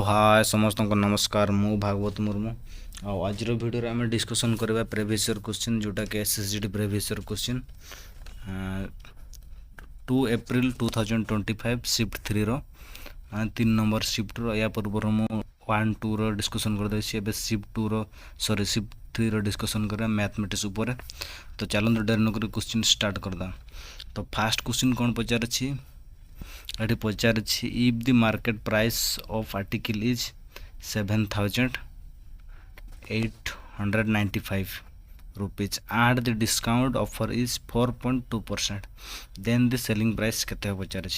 हाय समस्त को नमस्कार मु भागवत मुर्मू आज वीडियो आम डिस्कसन करवा प्रीवियस ईयर क्वेश्चन जोटा कि SSGD previous year question 2 April 2025 shift 3 रो 3 नंबर शिफ्ट रो या पूर्व मु 1 2 रो डिस्कसन कर देछि एबे शिफ्ट 2 रो सॉरी शिफ्ट 3 रो डिस्कसन करवा मैथमेटिक्स ऊपर। तो चलନ୍ତୁ डेर नकर क्वेश्चन स्टार्ट करदा। तो फास्ट क्वेश्चन कोन पचार छी ये पचार if the market price of article is 7,895 rupees and the discount offer is 4.2% then the selling price केते पचार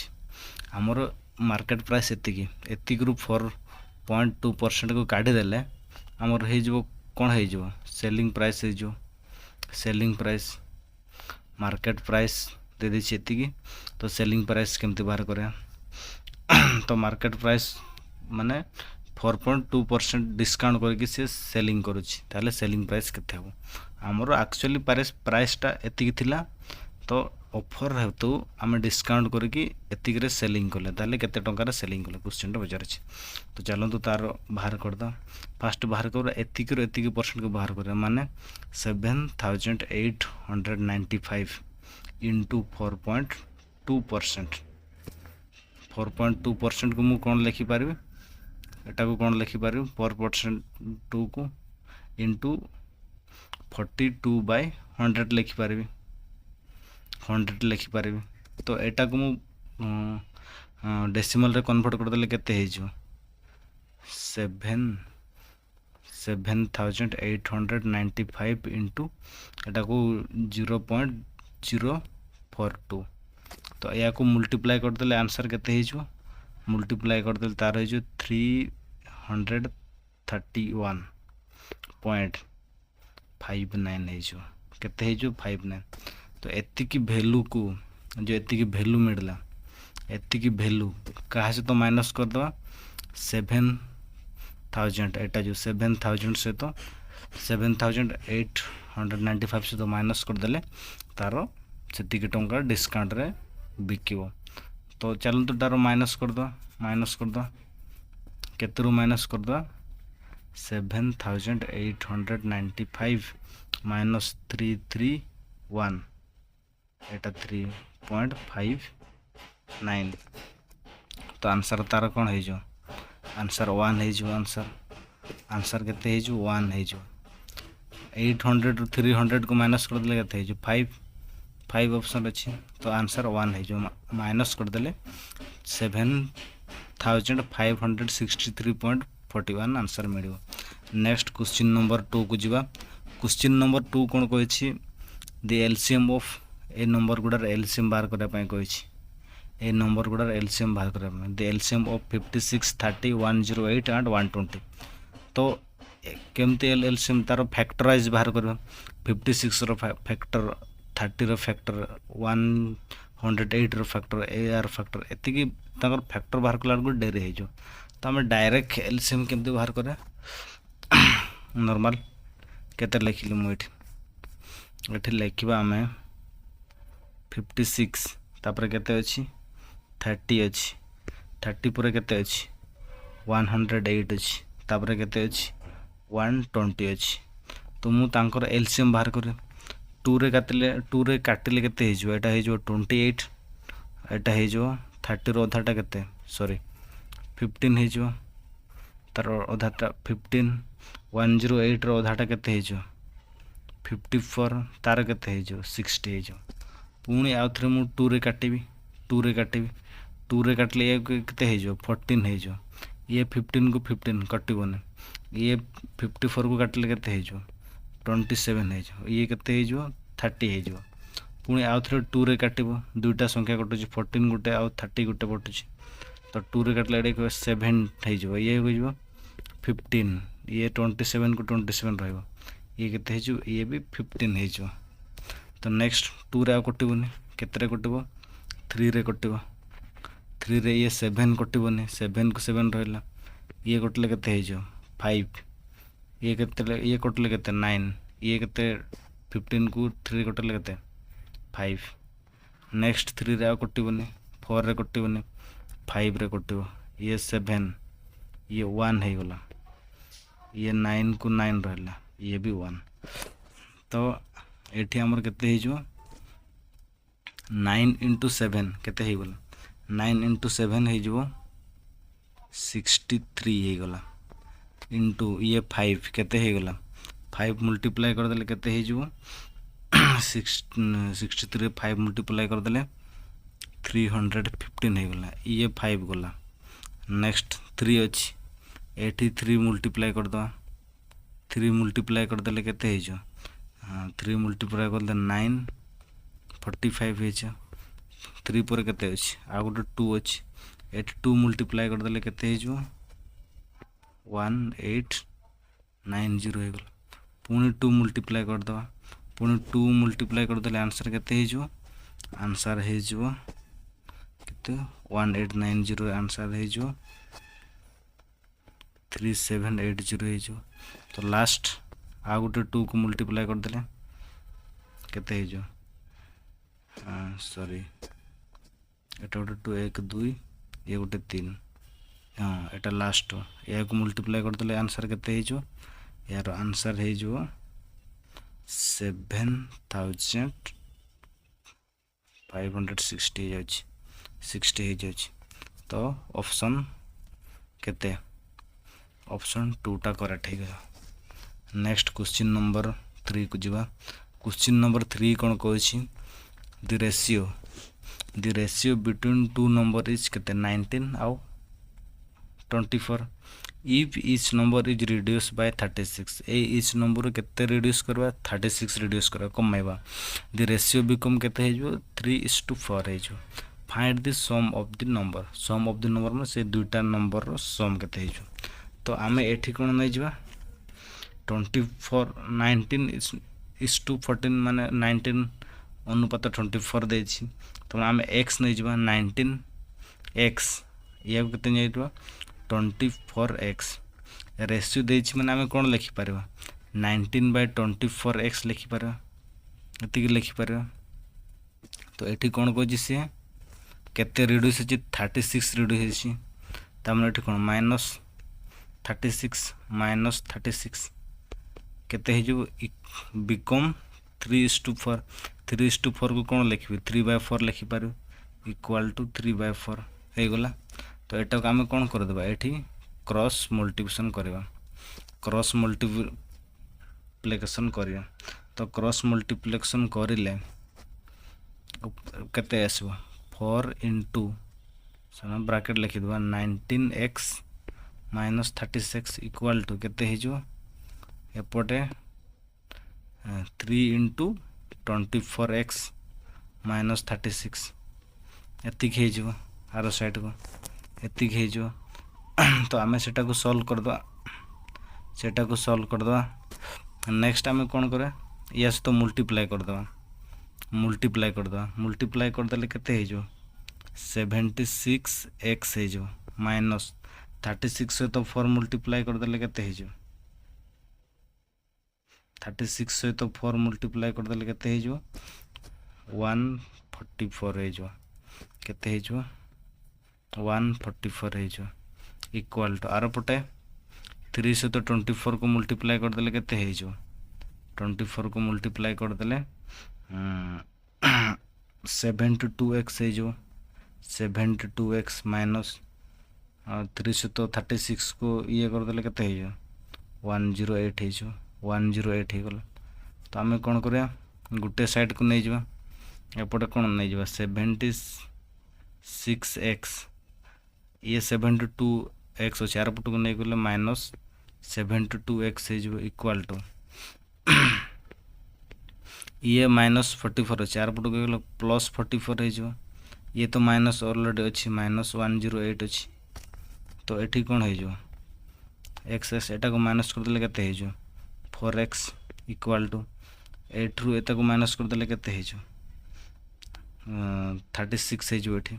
आमर मार्केट प्राइस एतिक रु 4.2% को काढ़ी देले आमर हो कौन हो सेलिंग प्राइस हो सेलिंग प्राइस मार्केट प्राइस दे दी एतिकी। तो सेलिंग प्राइस केमती बाहर करें तो मार्केट प्राइस माने 4.2% डिस्काउंट करके से सेलिंग करुच्ची ताले सेलिंग प्राइस केते हो आमर एक्चुअली प्राइसटा एतिकी थिला तो ऑफर हेतु आम डिस्काउंट करके एतिक रे सेलिंग कले ताले केते टंकार सेलिंग कले क्वेश्चन पचार। तो चलतु तार बाहर करदा फास्ट बाहर कर एतिक रो एतिक परसेंट को बाहर कर माने 7,895 इंटू 4.2% 4.2% को मु कौन लिखिपारि एटा को कौन लिखिपारि 4% को इंटू 42/100 लिखिपारि 100 लिखिपारि। तो एटा को मु डेसिमल रे कन्वर्ट कर देले केते हे जो 7,895 इंटू एटा को 0.042। तो या को मल्टीप्लाई कर देले आंसर केते हो मल्टीप्लाई कर देले तार हो 331.59 हो केते हो 59। तो एतिकी वैल्यू को जो एतिकी वैल्यू मिलला एतिकी वैल्यू कहाँ से तो माइनस कर दवा 7,000 एटा जो 7,000 से तो 7,895 से तो माइनस कर देले तार से टंका डिस्काउंट रे बिकिबो। तो चलते तार माइनस कर दो केते रु माइनस कर दो 7,895 माइनस 331 एटा 3.59। तो आंसर तार कौन हो आंसर 1 हो आंसर केते हो 1 हो 800 रु 300 को माइनस कर देले केते हो 5 ऑप्शन अच्छी। तो आंसर 1 हो माइनस कर देले 7,563.41 आंसर मिलियो। नेक्स्ट क्वेश्चन नंबर 2 को जीवा। क्वेश्चन नंबर 2 कौन कही the LCM of a number गुडार एलसीएम बाहर करने कही ए नंबर गुडार एलसीएम बाहर करने द एलसीएम ऑफ 56 30 108 एंड 120। तो केमती एलसीएम तार फैक्टराइज बाहर कर 56 रो फैक्टर 30 रो फैक्टर 108 रो फैक्टर AR फैक्टर एतिकी ताकर फैक्टर बाहर कला को डेरी हो। तो आम डायरेक्ट एलसीएम केमती बाहर करे नॉर्मल केते लिखिलु मुठी एठी लिखिबा आम 56 तापर केते अछि 30 अछि 30 पर केते अछि 108 अछि तापर केते अछि 120 अछि। तो मु तांकर एलसीएम बाहर करे 2 रे काटिले केते हे जो एटा हे जो 28 एटा हे जो 30 रो अधाटा केते सॉरी 15 हे जो तार अधाटा 15 108 रो अधाटा केते हे जो 54 तार केते हे जो 60 हे जो पुणी आउ थरे मु 2 रे काटिबी 2 रे काटले ये केते हे जो 14 हे जो ये 15 को 15 कटिबोने ये 54 को काटले केते हे जो 27 हे जो ये केते हे जो 30 हे जो पुणी आउ थरे 2 रे काटिबो दुईटा संख्या कटुची 14 गुटे आउ 30 गुटे पटुची। तो 2 रे काटले एडे 7 हे जो ये हो जो 15 ये 27 को 27 रहइबो ये केते हे जो ये भी 15 हे जो। तो नेक्स्ट 2 रे आउ कटिबोनी केते रे कटिबो 3 रे कटिबो 3 रे ये 7 कटिबोनी 7 को 7 रहला ये कटले केते हे जो 5 ये केते ये कटले केते 9 ये केते 15 को 3 कटले केते 5 नेक्स्ट 3 रे आ कटिबोनी 4 रे कटिबोनी 5 रे कटिबो ये 7 ये 1 हो गला, ये 9 को 9 रहा, ये भी 1। तो ये आमर केते हो 9 इंटू 7 केते हो गला, 9 इंटू 7 हो 63 हो गला, इंटू ये 5 केते हो गला, 5 मल्टीप्लाई करदेले केते हो 63 5 मल्टीप्लाई करदेले 315 हो गला, ये 5 गला। नेक्स्ट 3 अच्छी, एटी 3 मल्टीप्लाई करदे, 3 मल्टीप्लाई करदेले केते हो 3 मल्टीप्लाई करदे 9 45 हो, 3 पर केते अच्छी आ गोटे 2 अच्छी, 2 मल्टीप्लाई करदेले केते हो 1890 हो गला। पुणी 2 मल्टीप्लाई करदे, पुणी 2 मल्टीप्लाई करदेले आंसर केते हो, आंसर हो केते 1890 आंसर हो 3780 हो। तो लास्ट आ गोटे 2 को मल्टीप्लाई करदेले केते हो, सॉरी एटा गोटे 2 1 2 ये गोटे 3, हाँ एटा लास्ट या को मल्टीप्लाई करदेले आंसर केते हो, यार आंसर हो 7560 60 हो जाए। तो ऑप्शन केते, ऑप्शन 2 टा करेक्ट हो गया। नेक्स्ट क्वेश्चन नंबर 3 को जीवा। क्वेश्चन नंबर 3 कौन कहछि, the ratio between two number is केते 19 आउ 24। If each number is reduce by 36, ए इच नंबर केते रिड्यूस करवा 36 रिड्यूस करवा कमाइबा, द रेशियो बिकम केते हो 3:4 हो। Find the sum of the number, sum of the number में से दुईटा नंबर रो सम केते हो। तो आमे एठी कोन नै जिबा 24 19:14 माने 19 अनुपात 24 देछि, तो आमे x नै जिबा 19x या केते नै जिबा 24x। रेशियो देछि माने आमे कोन लिखि परबा 19/24x लिखि परबा, एतिक लिखि परबा। तो एठी कोन कोछि से केते रिड्यूस अछि 36 रिड्यूस अछि, तामने एठी कोन -36 -36 केते हो बिकम 3:4। 3:4 को कौन लिखी 3/4 लिखिपार इक्वाल टू 3/4 हो गला। तो एटा को आम कौन करदेबा एठी क्रॉस मल्टीप्लिकेशन करबा, क्रॉस मल्टीप्लिकेशन करिया। तो क्रॉस मल्टीप्लिकेशन करिले केते आसबो 4 इंटू ब्रैकेट लिखिदेबा 19x - 36 इक्वाल टू केते हो एपटे 3 इंटू 24x - 36 एतिक हो आर साइड को एतिक हो। तो आम सेटा को सॉल्व करदे, सेटा को सॉल्व करदे। नेक्स्ट आम कौन करा या सहित मल्टीप्लाई करदे, मल्टीप्लाई करदे, मल्टीप्लाई करदेले केते हो 76x हो माइनस 36 सहित 4 मल्टीप्लाई करदेले केते हो 36 सहित 4 मल्टीप्लाई करदेले केते हो 144 हो, केते हो 144 हो इक्वाल टू आर पटे 3 सहित 24 को मल्टीप्लाई करदेले केते हो 24 को मल्टीप्लाई करदेले 72x हो 72x माइनस 3 सहित 36 को ये करदेले केते हो 108 हो 108 हो गला। तो आम कौन करिया गोटे साइड को नहीं जावा एपटे कौन नहीं जावा 76x ये 72x अच्छे आर पट को नहीं गले माइनस 72x हो इक्वाल टू ये माइनस 44 अच्छे आर पट को गले प्लस 44 हो, ये तो माइनस ऑलरेडी अच्छी माइनस 108 अच्छी। तो ये कौन हो एक्स एटा को माइनस करदेले केते हो 4x इक्वाल टू 8 रु एटा को माइनस करदेले केते हो 36 हो एठी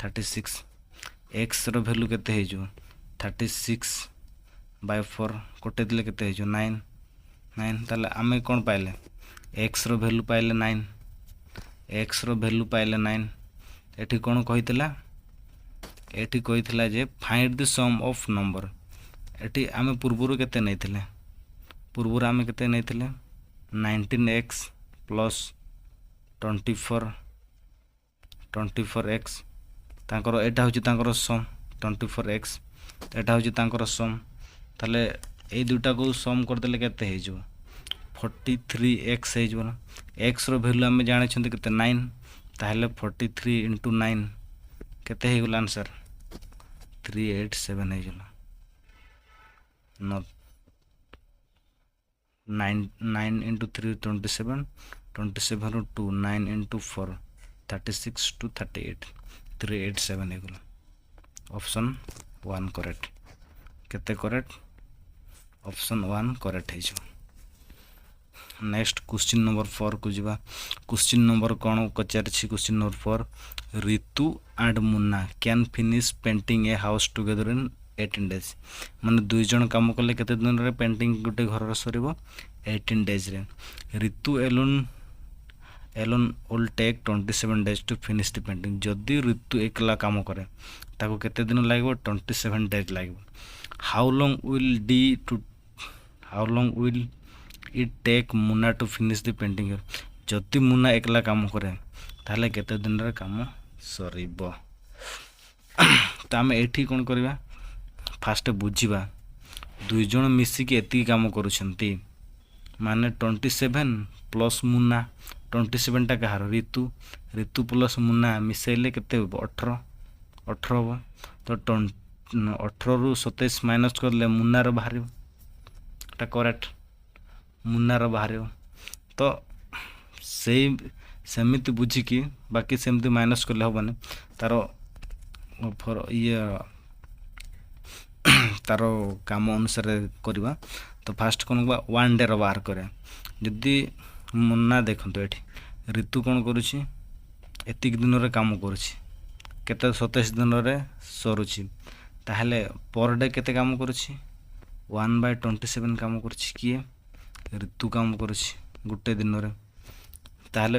36 x रो वैल्यू केते हो 36/4 कोटे दिले केते हो 9 9। ताले आमे कोन पाइले x रो वैल्यू पाइले 9, x रो वैल्यू पाइले 9। एठी कोन कहितला एटी कहिथिला जे find the sum of number एटी आमे पूर्वरु केते नैथिले पूर्वरु आमे केते नैथिले 19x प्लस 24x तांकर एटा होची तांकर सम 24x एटा होची तांकर सम ताले ए दुटा को सम कर देले केते हे जो 43x हे जो x रो वैल्यू आमे जाने छंती केते 9 ताहले 43 into 9 केते हे गेला आंसर 387 हे गेला नॉट 9 into 3 27 27 रो 2 9 into 4 36 to 38 387 हे गेला ऑप्शन 1 करेक्ट केते करेक्ट ऑप्शन 1 करेक्ट है जो नेक्स्ट क्वेश्चन नंबर 4 को जीवा क्वेश्चन नंबर कोन पचार छी question number 4 Ritu and Munna can finish painting a house together in 18 days माने दुई जन काम करले केते दिन रे पेंटिंग गुटे घर र सरीबो 18 डेज रे Ritu alone will take 27 days to finish the painting जदी ऋतु एकला काम करे ताको केते दिन लागबो 27 डेज लागबो how long will it take Munna to finish the painting जदी मुन्ना एकला काम करे ताले केते दिन रे काम सरीबो त आमे एठी कोन करबा फास्ट बुझीबा दुई जन मिसी के एती काम करूछंती माने 27 प्लस मुन्ना 27 टा कहार ऋतु ऋतु प्लस मुन्ना मिसेले केते हो 18 हो तो 18 रु 27 माइनस करले मुन्ना रो बाहरियो टा करेक्ट मुन्ना रो बाहरियो तो सेमिति बुझी कि बाकी सेमिति माइनस करले होबने तारो फर ये तारो काम अनुसार करबा तो फास्ट कोन बा 1 डे रो बाहर करे जदी मुन्ना देखंतो एठी ऋतु कोन करूची एतिक दिन रे काम करूची केते 27 दिन रे सरुची ताहले पर डे केते काम करूची 1/27 काम करूची किए ऋतु काम करूची गुटे दिन रे ताहले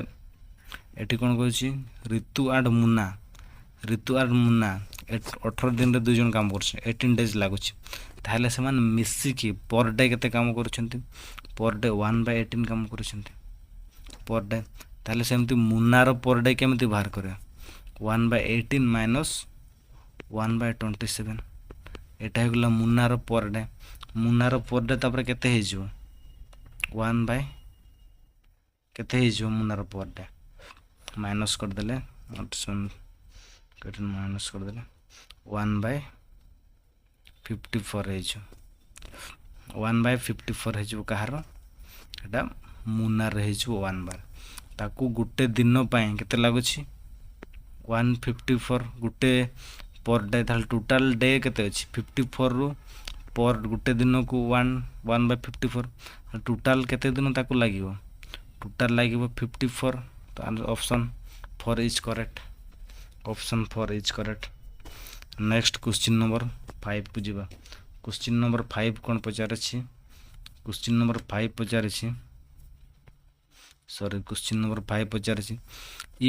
एठी कोन करूची ऋतु एंड मुन्ना 18 दिन रे दुई जन काम करछ 18 डेज लागुची ताहले समान मिसी की पर डे केते काम करूछंती पर डे 1/18 काम करूछंती पर डे ताहले सेमती मुन्ना रो पर डे केमती बाहर करे 1/18 माइनस 1/27 एटा हेगला मुन्ना रो पर डे तापर केते हे जो 1 बाय केते हे जो मुन्ना रो पर डे माइनस कर देले ऑप्शन कटन माइनस कर देले 1/54 हे जो 1/54 हे जो कहार एटा मुन्ना रहे जो 1 बार ताकू गुटे दिन पाए केते लागुची 154 गुटे पर डे थाल टोटल डे केते अछि 54 रु पर गुटे दिन को 1/54 टोटल केते दिन ताकू लागिवो टोटल लागिवो 54 तो option 4 is correct option 4 is correct next question number 5 को जीवा क्वेश्चन नंबर 5 कोन पचार अछि क्वेश्चन नंबर 5 पचार अछि सॉरी क्वेश्चन नंबर 5 पचार छी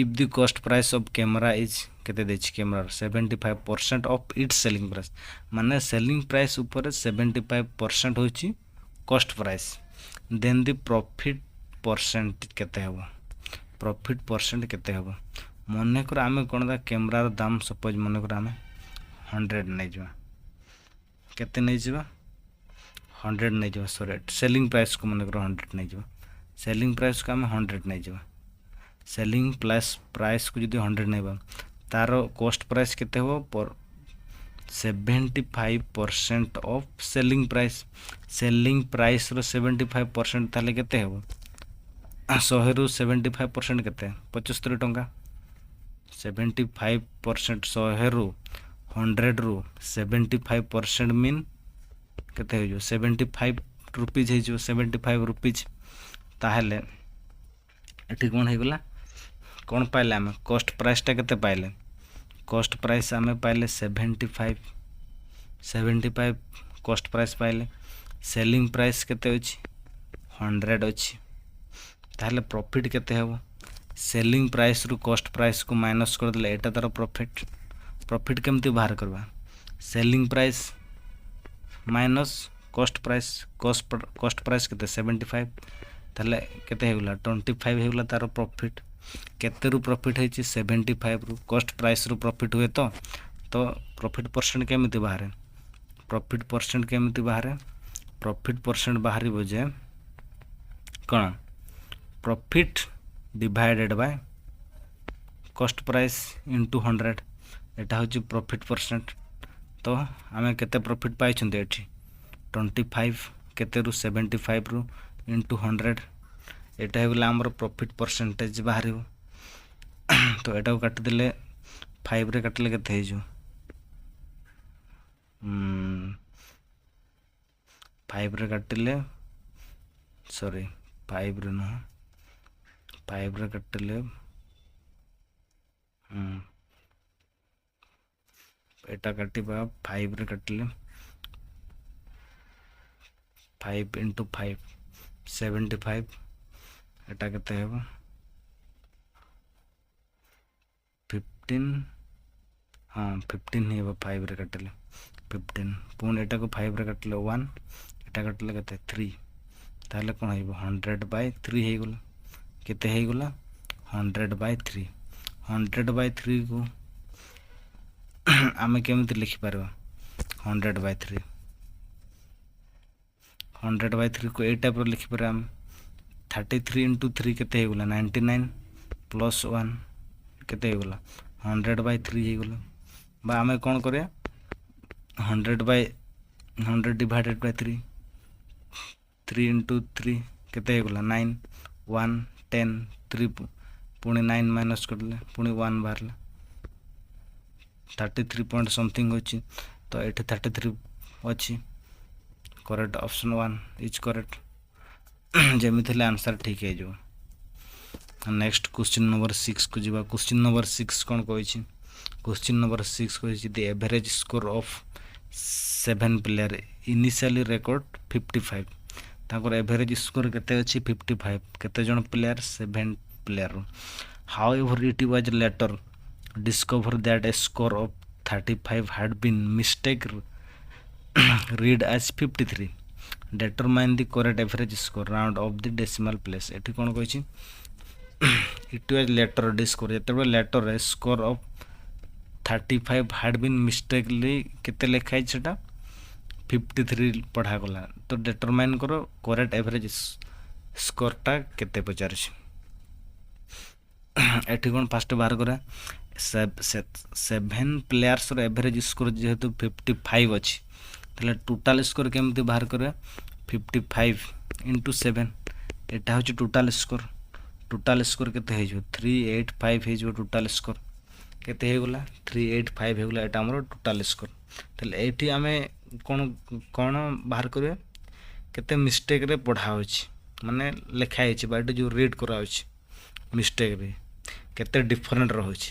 if the cost price of camera is केते दे छी camera 75% of its selling price माने सेलिंग प्राइस ऊपर 75% होची cost price then the profit percent केते हबो प्रॉफिट परसेंट केते हबो मने कर आमे कोन दा कैमरा रो दाम सपोज मने कर आमे 100 नै जवा केते नै जवा 100 नै जवा सॉरी सेलिंग प्राइस को मने कर 100 नै जवा सेलिंग प्राइस को आम 100 नहीं जावा सेलिंग प्राइस को जब 100 नहीं बा तारो कॉस्ट प्राइस केते हो पर 75% ऑफ सेलिंग प्राइस रो 75% ताले केते हो 100 रु 75% केते 75 टंका 75% 100 रु 100 रु 75% मीन केते हो जो 75 रुपीज है जो 75 रुपीज ताहले एठी कोन हे गला कोन पाइले हम कॉस्ट प्राइस टा केते पाइले कॉस्ट प्राइस हमें पाइले 75 कॉस्ट प्राइस पाइले सेलिंग प्राइस केते अछि 100 अछि ताहले प्रॉफिट केते हेबो सेलिंग प्राइस रु कॉस्ट प्राइस को माइनस कर देले एटा तार प्रॉफिट प्रॉफिट केमती बाहर करवा selling price minus cost price केते 75 ताले केते हेगला 25 हेगला तार प्रॉफिट केते रु प्रॉफिट है 75 रु कॉस्ट प्राइस रु प्रॉफिट हुए तो प्रॉफिट परसेंट केमती बाहर प्रॉफिट परसेंट बाहर जे कौन profit divided by cost price into 100 एटा हूँ प्रॉफिट परसेंट तो आम केते प्रॉफिट पाई 25 केते रु 75 रु इंटू 100 एटा होगा आमर प्रॉफिट परसेंटेज बाहर तो एटा को काटिदेले 5 रे काटिले केते हो 5 रे काटिले सॉरी 5 रे नुह 5 रे काटिले एटा काटिबा 5 रे काटिले 5 इंटू 5 75 एटा केते हेबो 15 हाँ 15 हेबो 5 रे काटिले 15 पुणी एटा को 5 रे काटिले 1 एटा काटिले केते 3 ताले कोन हेबो 100/3 हे गेला केते हे गेला 100/3 100/3 को आमे केमती लिखि पारबा 100/3 को ए टाइप रो लिखि पारे हम 33 इंटू 3 केते हेगला 99 प्लस 1 केते हेगला 100/3 हेगला बा आमे कोन करे 100 डिवाइडेड बाय 3 3 इंटू 3 केते हेगला 9 1 10 3 पुणी 9 माइनस करले पुणी 1 बाहरला 33 पॉइंट समथिंग होची तो एठी 33 अछि correct option 1 is correct Jamie थे आंसर ठीक है जो नेक्स्ट क्वेश्चन नंबर 6 को जीवा क्वेश्चन नंबर 6 कौन कही क्वेश्चन नंबर 6 कही the average score of 7 player initially record 55 ताकर एवरेज स्कोर केते अछि 55 केते जन player 7 player however it was later discover that a score of 35 had been mistaken read as 53 determine the correct average score round of the decimal place एठी कोन कहै छी it was letter discover जेते letter रे score of 35 had been mistakenly केते लिखाइ छटा 53 पढ़ा गला तो डिटरमाइन करो करेक्ट एवरेज स्कोर टा केते पचार छी एठी कोन फास्ट बाहर करा 7 प्लेयर्स रो एवरेज स्कोर जेहेतु 55 अछि तले टोटल स्कोर केमती बाहर करे 55 इंटू 7 एटा होची टोटल स्कोर केते हे जो 385 हे जो टोटल स्कोर केते हे गला 385 हे गला एटा हमर टोटल स्कोर तले एठी हमें कोन बाहर करे केते मिस्टेक रे पढ़ा होची माने लिखा हेची बाटे जो रीड करा होची मिस्टेक रे केते डिफरेंट रहउची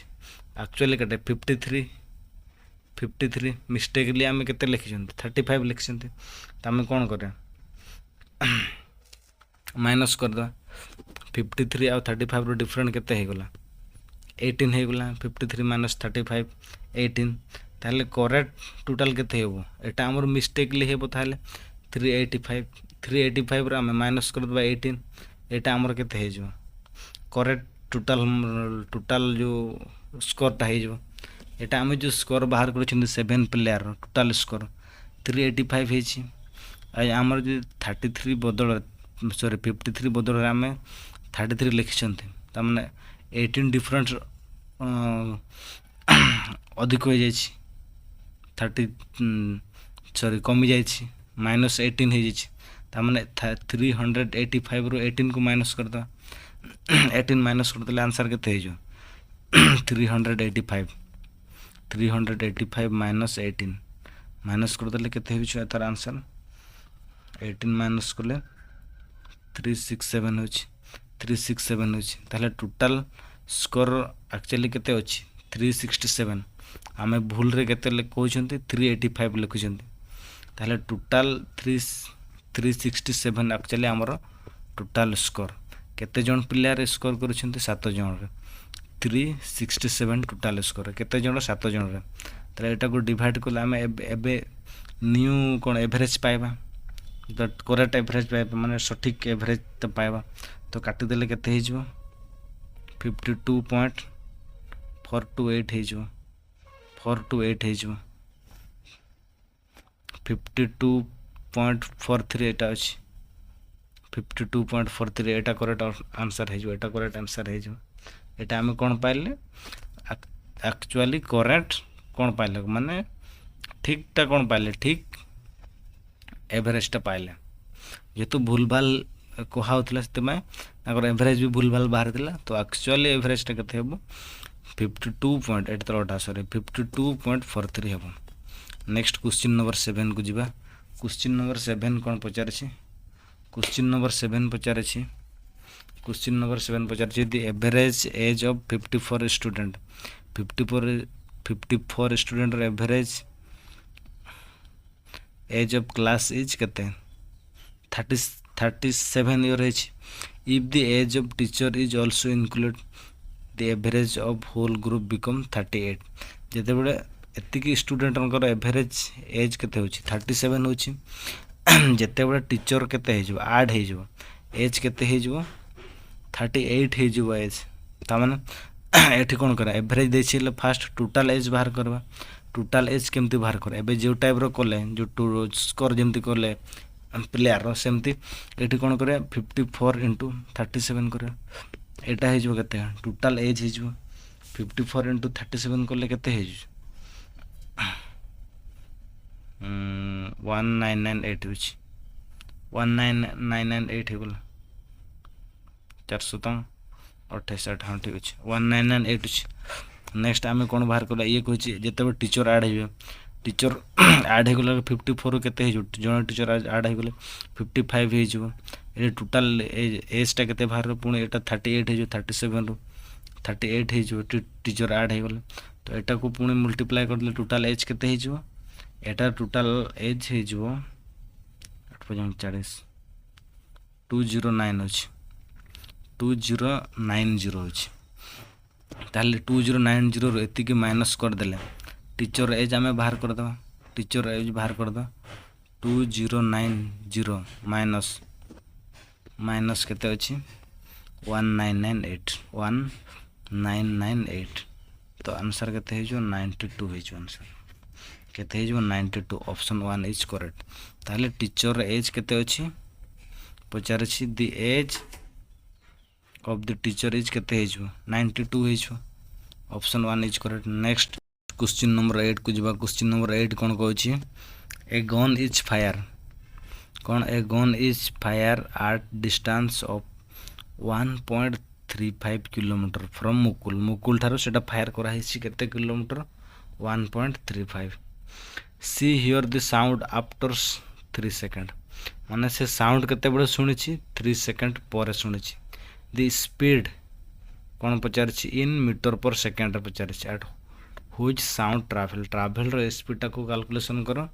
एक्चुअली केते 53 मिस्टेकली आमे केते लिखिछन 35 लिखिछन त आमे कोन करे माइनस कर द 53 आ 35 रो डिफरेंट केते हे गला 18 हे गला 53 माइनस 35 18 ताले करेक्ट टोटल केते हेबो एटा हमर मिस्टेकली हेबो ताले 385 रो आमे माइनस कर दबा 18 एटा हमर केते हे जो करेक्ट टोटल जो स्कोर टा हे जो एटा हमें जो स्कोर बाहर कर 7 प्लेयर टोटल स्कोर 385 हे छी आमर जो 33 बदल सॉरी 53 बदल आम 33 लिखिं त माने 18 डिफरेंट अधिक हो जाए 30 सॉरी कमी जाए माइनस 18 हो जाए मैंने 385 रू 18 को माइनस कर दो 18 माइनस कर देले आंसर केते हो 385 माइनस 18 माइनस कर देले केते हो तार आंसर 18 माइनस कले 367 होची 367 होची ताले टोटल स्कोर एक्चुअली केते होची 367 आमे भूल रे केते ले कहउछंती 385 लिखुछंती ताले टोटल 367 एक्चुअली हमर टोटल स्कोर केते जन प्लेयर स्कोर करूछंती 7 जन रे 367 टोटाल स्कोर केते जण 7 जण रे ताले एटा को डिवाइड कले आमे एबे न्यू कोन एवरेज पाइबा तो करेक्ट एवरेज पाइबा माने सठिक एवरेज तो पाइबा तो काटी देले केते हे जबो 52.428 हे जबो 428 हे जबो 52.43 एटा अछि 52.43 एटा करेक्ट आंसर हे जबो एटा करेक्ट आंसर हे जबो एटा हम कोन पाइले एक्चुअली करेक्ट कोन पाइले माने ठीक ता कोन पाइले ठीक एवरेज ता पाइले जेतु भूलभाल कहाउतला सेतमे अगर एवरेज भी भूलभाल बाहर दिला तो एक्चुअली एवरेज ता कते हेबो 52.8 तलटा सॉरी 52.43 हेबो नेक्स्ट क्वेश्चन नंबर 7 को जिबा क्वेश्चन नंबर 7 कोन पचार छी क्वेश्चन नंबर 7 पचार छी क्वेश्चन नंबर 7 पचार छी the average age of 54 student 54 student रे average age of class is कते 37 ईयर है if the age of teacher is also include the average of whole group become 38 जते बडे एतिकी स्टूडेंट नकर एवरेज एज केते होची 37 होची जते बडे टीचर केते हे जबो ऐड हे जबो एज केते हे जबो 38 हे जबो एज ता माने एठी कोन करा एवरेज देछिले फास्ट टोटल एज बाहर करबा टोटल एज केमती बाहर कर एबे जो टाइप रो कोले जो टू स्कोर जेमती कोले प्लेयर रो सेमती एठी कोन करे 54 * 37 करे एटा हे जो केते टोटल एज हे जो 54 * 37 कोले केते हे जो 1998 होची 19998 हे बोला 428 हाँ ठीक अछि 1998 अछि नेक्स्ट आमे कोन बाहर करला ये कहछि जेते टीचर ऐड हे टीचर ऐड हे गेला 54 केते हे जण टीचर ऐड हे गेले 55 हे जबो ए टोटल एज ता केते बाहर पुणी एटा 38 हे जो 37 रो 38 हे जो टीचर ऐड हे गेले तो एटा को पुणी मल्टीप्लाई कर ले टोटल एज केते हे जबो एटा टोटल एज हे जबो 840 209 अछि 2090 अछि ताले 2090 रो एति के माइनस कर देले टीचर एज हमें बाहर कर दबा टीचर एज बाहर कर दो 2090 माइनस केते अछि 1998 तो आंसर केते हे जो 92 हे जो आंसर केते हे जो 92 ऑप्शन 1 इज करेक्ट ताले टीचर एज केते अछि पचार अछि the age of the teacher is केते हे जो 92 हे जो option 1 is correct next question number 8 को जिबा क्वेश्चन नंबर 8 कोन कहछि ए गन इज फायर कोन a gun is fire at distance of 1.35 kilometre from Mukul थारो सेटा फायर करा हिसी केते kilometre 1.35 see hear the sound after 3 second माने से साउंड केते बडे सुनिछि 3 सेकंड पर सुनिछि द स्पीड कोन पचारछि इन मीटर पर सेकंड पचारछि एट व्हिच साउंड ट्रैवल रो स्पीड टा को कैलकुलेशन करो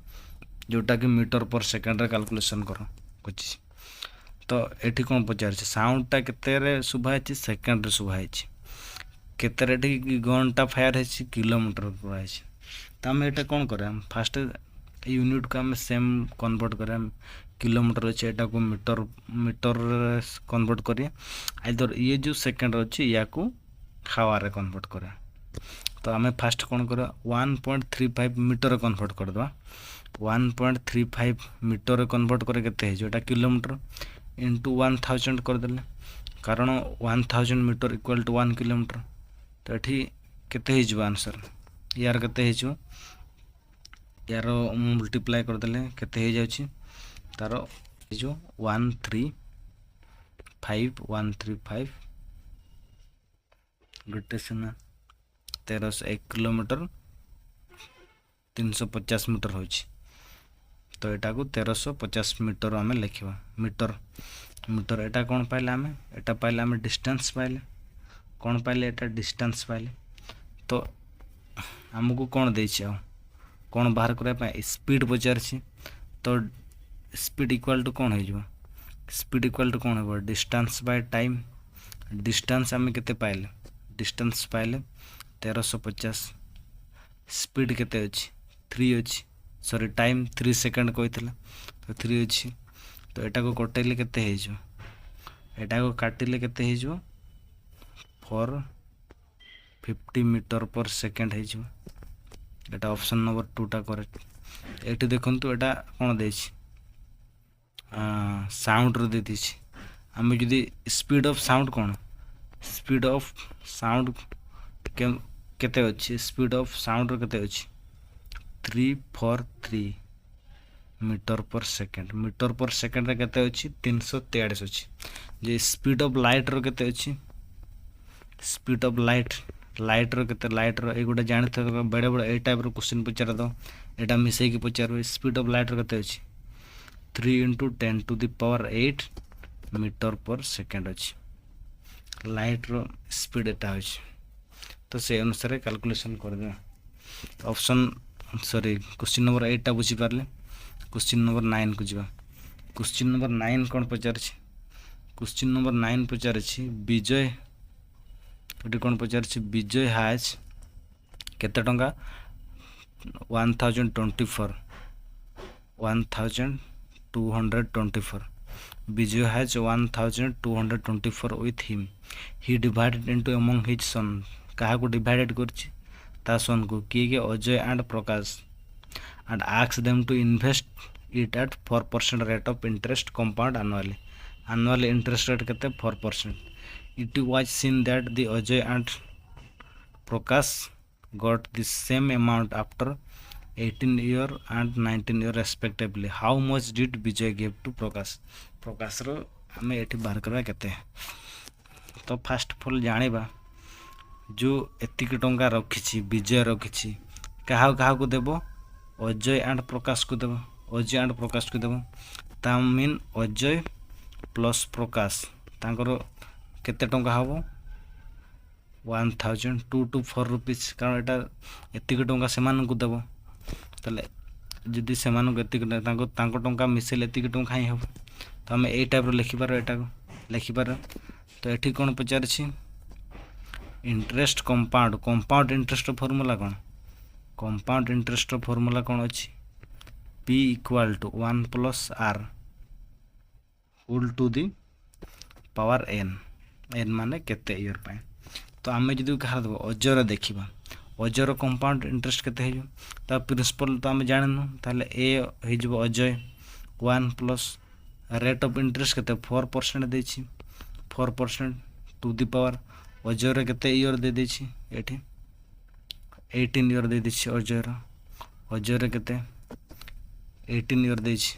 जोटा कि मीटर पर सेकंड रे कैलकुलेशन करो कुछ तो एठी कोन पचारछि साउंड टा केते रे सुभाछि सेकंड रे सुभाछि केते रे गन टा फायर हेछि किलोमीटर पर आछि त हम एटा कोन करे फर्स्ट यूनिट को हम सेम कन्वर्ट करे किलोमीटर अछि एटा को मीटर कन्वर्ट करिए आइदर ये जो सेकंड अछि या को हावर रे कन्वर्ट करे तो हमें फर्स्ट कोन करे 1.35 मीटर कन्वर्ट कर दवा 1.35 मीटर कन्वर्ट करे केते हे जोटा किलोमीटर इनटू 1000 कर देले कारण 1000 मीटर इक्वल टू 1 किलोमीटर तो एठी केते हे जो आंसर यार केते हे जो यार मल्टीप्लाई कर देले केते हे जाउची तारो जो 135 गुटे सुना 1301 किलोमीटर 350 मीटर होची तो एटा को 1350 मीटर हमें लिखिबा मीटर एटा कोन पाइले हमें एटा पाइले हमें डिस्टेंस पाइले कोन पाइले एटा डिस्टेंस पाइले तो हमको कोन देछि कोन बाहर करे पा स्पीड पचार छी तो स्पीड इक्वल टू कोन हो जो स्पीड इक्वल टू कोन हो डिस्टेंस बाय टाइम डिस्टेंस हमें केते पाइले डिस्टेंस पाइले 1350 स्पीड केते अछि 3 अछि सॉरी टाइम 3 सेकंड कहइथिला तो 3 अछि तो एटा को कटैले केते हे जो एटा को काटिले केते हे जो 450 मीटर पर सेकंड हे जो एटा ऑप्शन नंबर 2 टा करेक्ट एठी देखंतु एटा कोन देछि साउंड रो देति छि आमे जदी speed of sound cone speed of sound केते अछि स्पीड ऑफ साउंड रो केते अछि 343 मीटर पर सेकंड रे केते अछि 343 अछि जे स्पीड ऑफ लाइट रो केते अछि स्पीड ऑफ लाइट रो केते लाइट रो ए गुडा जानथे बड़े बड़े ए टाइप रो क्वेश्चन पचार दो एटा मिसै के पचार स्पीड ऑफ लाइट रो केते अछि 3 × 10⁸ मीटर पर सेकंड अछि लाइट रो स्पीड एटा अछि तो से अनुसार कैलकुलेशन कर दे ऑप्शन सॉरी क्वेश्चन नंबर 8 टा बुझी पारले क्वेश्चन नंबर 9 को जीवा क्वेश्चन नंबर 9 कोन पचार छी क्वेश्चन नंबर 9 पचार छी विजय एटी कोन पचार छी विजय हैज केते टंका 1224 विजय has 1224 with him he divided into among his son कहा को डिवाइडेड करछि ता सन को के Ajay and Prakash and ask them to invest it at 4% rate of interest compound annually interest rate kete 4% it was seen that the Ajay and Prakash got the same amount after 18 year and 19 year respectively how much did Vijay give to Prakash ro हमें एठी बाहर करबा केते तो first fall जानिबा जो एतिक टंका रखिछि विजय रखिछि कहा को देबो अजय एंड प्रकाश को देबो अजय एंड प्रकाश को देबो ता मीन अजय प्लस प्रकाश तांकर केते टंका हबो 1224 रुपीस कारण एटा एतिक टंका सेमान को देबो तले जदी सेमान को एतिक तांको टंका मिसेल एतिक टंका ही हबो तो हम ए टाइप रो लिखि पारो एटा को लिखि पारो तो एठी कोन पचार छी इंटरेस्ट कंपाउंड इंटरेस्ट फार्मूला कोन कंपाउंड इंटरेस्ट फार्मूला कोन अछि p = 1 + r whole to the power n माने केते ईयर पाए तो आमे जदी कहा दबो अजर देखिबा अजर कंपाउंड इंटरेस्ट केते हेजो ता प्रिंसिपल तो आमे जाननु ताले ए हेजबो अजय 1 + रेट ऑफ इंटरेस्ट केते 4% देछि 4% टू दी पावर अजर केते ईयर दे देछि एठी 18 ईयर दे देछि अजर केते 18 ईयर देछि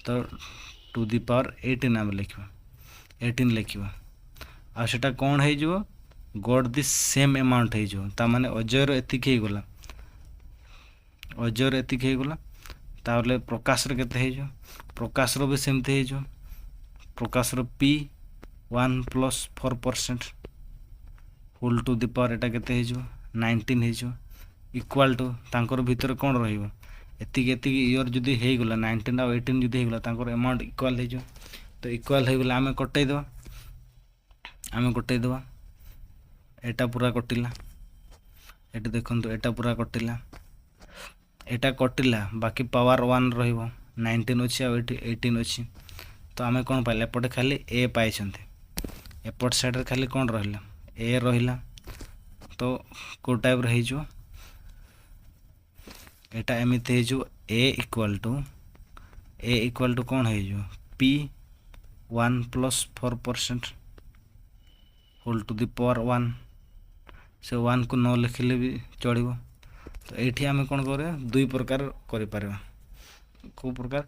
तो टू दी पावर 18 आम लिखबा 18 लिखबा आ सेटा कोन हे जो गॉट द सेम अमाउंट हे जो ता माने अजर एतिक हे गेला ताले प्रकाश रे केते हे जो प्रकाश रो भी सेमते हे जो प्रकाश रो p 1 + 4% whole to the power एटा केते हे जो 19 हे जो इक्वल टू तांकर भीतर कोन रहिबो एतिक ईयर जदी हे गेला 19 आ 18 जदी हे गेला तांकर अमाउंट इक्वल हे जो तो इक्वल हे गेला आमे कटै दबा एटा पूरा कटिला एटा देखंतु एटा पूरा कटिला एटा कटिला बाकी पावर 1 रहिबो 19 अछि आ 18 अछि तो आमे कोन पाइले एपटे खाली a पाइ छन्ते एपट साइड रे खाली कोन रहिला a रहिला तो को टाइप रहि जो एटा एमिते जो a इक्वल टू कोन है जो p 1 + 4% whole to the power 1 से 1 को न लिखले भी चढ़िबो तो एठी आमे कोन करे दुई प्रकार करि परबा को प्रकार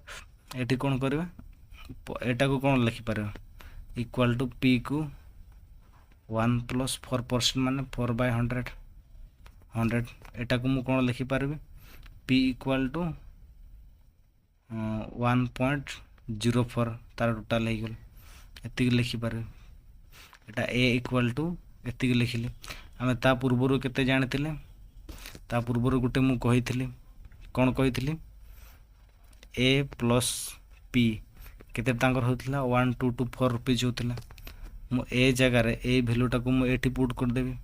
एठी कोन करबा एटा को कोन लिखि परबा इक्वल टू p को 1 + 4% माने 4/100 एटा को मु कोन लिखि परबी p = 1.04 तार टोटल हे गेल एतिक लिखि परबी एटा a = एतिक लिखिले हमें ता पूर्वरु केते जानथिले ता पूर्वरु गुटे मु कहिथिली कोन कहिथिली a + p केते तांकर होतला 1224 रुपीस होतला मु ए जगार ए भैल्यूटा को मुझे पुट करदेवी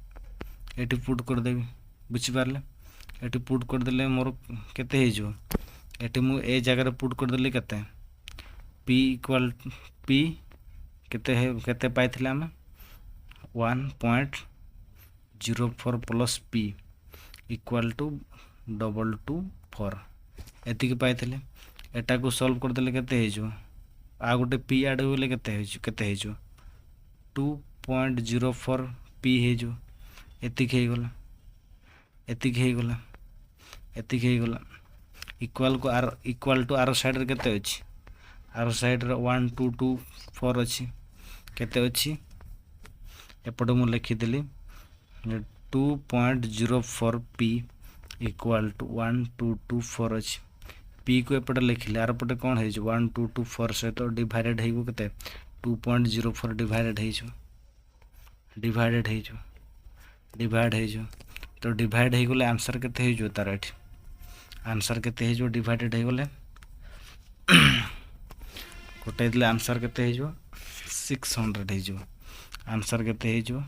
एटी पुट करदेवी बुझिपारे एटी पुट करदेले मोर केते हो एटी मु ए जगार पुट करदेली केते पी इक्वाल पी केते पाइथिले आमे 1.04 प्लस पी इक्वाल टू 224 एतिकी पाइथिले एटा को सॉल्व करदेले केते हो आ गोटे पी आड होले केते हो 2.04 पी हो एतिकी हो गला इक्वाल टू आर साइड रे केते अछि आर साइड रे 1224 अछि केते अछि एपटे मु लिखिदेली 2.04 पी इक्वाल टू 1224 अछि पी को एपटे लिखिले आर पटे कोन हे 1224 सहित डिवाइडेड हेगो केते 2.04 डिवाइडेड हेजो तो डिवाइड हे गले आंसर केते हेजो तार एठी आंसर केते हेजो डिवाइडेड हे गले कोटे दिले आंसर केते हेजो 600 हेजो आंसर केते हेजो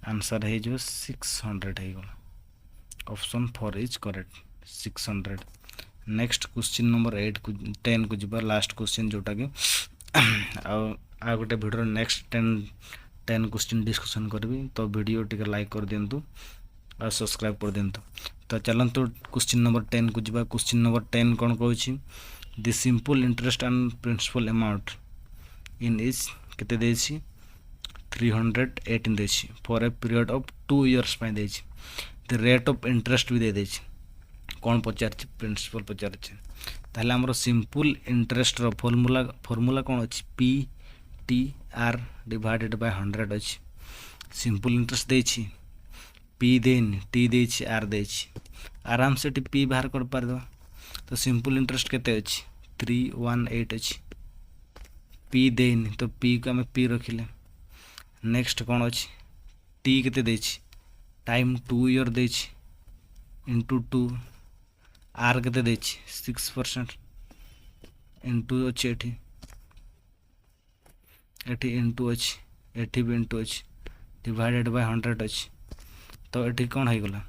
आंसर हेजो 600 हे गला option 4 is correct 600 next question number 8 को 10 को जिबा लास्ट क्वेश्चन जोटा कि आ गोटे वीडियो नेक्स्ट 10 क्वेश्चन डिस्कशन करबी तो वीडियो टिके लाइक कर दियंतु और सब्सक्राइब कर दियंतु तो चलंतु क्वेश्चन नंबर 10 को जिबा क्वेश्चन नंबर 10 कोन कहूची the simple interest and principal amount in is केते देछि 318 देछि for a period of 2 years पाई देछि द रेट ऑफ इंटरेस्ट भी दे देछि कौन पचार प्रिंसिपल पचार ताहले हमरो सिंपल इंटरेस्ट रो फॉर्मूला कौन अछि P T R divided by 100 अछि सिंपल इंटरेस्ट देछि पी देन टी देछि आर देछि आराम से टी पी बाहर कर पार दो तो सिंपल इंटरेस्ट केते अछि 318 अछि पी देन तो पी को हमें पी रखिले नेक्स्ट कौन अछि टी केते देछि टाइम 2 ईयर देछि इंटू 2 आर केते देछि 6% इंटू अछि एठी इंटू अछि एठी भी इंटू अछि डिवाइडेड बाय 100 अछि तो एठी कोन हे गला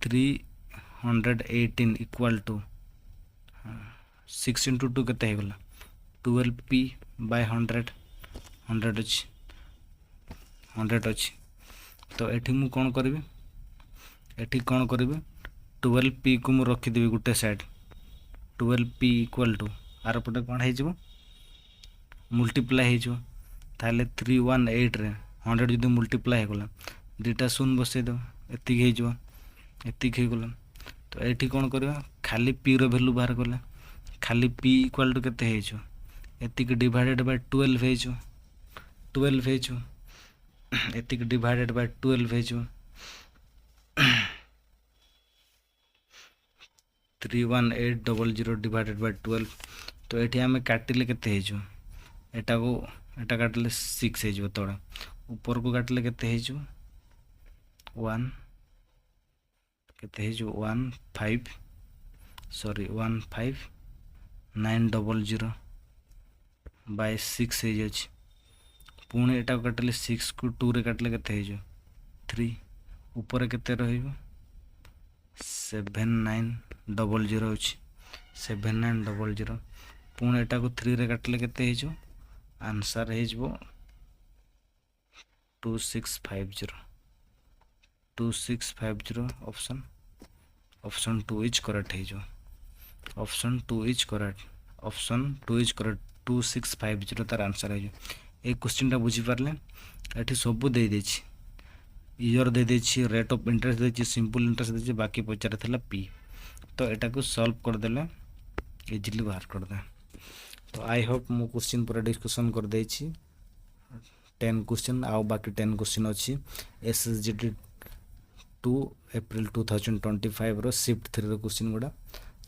318 इक्वल टू 6 इंटू 2 केते हे गला 12p बाय 100 अछि तो एठी मु कोन करबी एठी कोन करबी 12p को मु रखि देबी गुटे side 12p equal to are पटे कोन हे जबो मल्टीप्लाई हे जबो ताले 318 रे 100 जदी मल्टीप्लाई हे गला दुटा शून्य बसे दो एतिक हे जबो एतिक हे गला तो एठी कोन करबा खाली p रो वैल्यू बाहर गला खाली p इक्वल टू केते हे जबो एतिक डिवाइडेड बाय 12 हे जबो एतिक डिवाइडेड बाय 12 हे जबो 31800 डिवाइडेड बाय 12 तो एठी हमें काटिले केते हे जो एटा काटिले 6 हे जो तोड़ा ऊपर को काटिले केते हे जो 1 केते हे जो 15900 बाय 6 हे जो पुणे एटा काटिले 6 को 2 रे काटिले केते हे जो 3 ऊपर केते रहिबो 7900 अछि 7900 पुणे एटा को 3 रे काटले केते हे जो आंसर हे जो 2650 ऑप्शन 2 इज करेक्ट हे जो ऑप्शन 2 इज करेक्ट 2650 तार आंसर है जो ए क्वेश्चन टा बुझी पारले एठी सब दे देछि ईयर दे देछि रेट ऑफ इंटरेस्ट देछि सिंपल इंटरेस्ट देछि बाकी पचार थला पी तो एटा को सॉल्व कर देले इजीली बाहर कर दे तो आई होप मु क्वेश्चन पूरा डिस्कशन कर देछि 10 क्वेश्चन आ बाकी 10 क्वेश्चन अछि एसएसजीटी 2 अप्रैल 2025 रो शिफ्ट 3 रो क्वेश्चन गुडा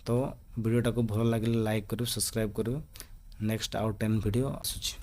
तो वीडियो टा को भलो लागिले लाइक करियो सब्सक्राइब करियो नेक्स्ट आउट 10 वीडियो आसुछि।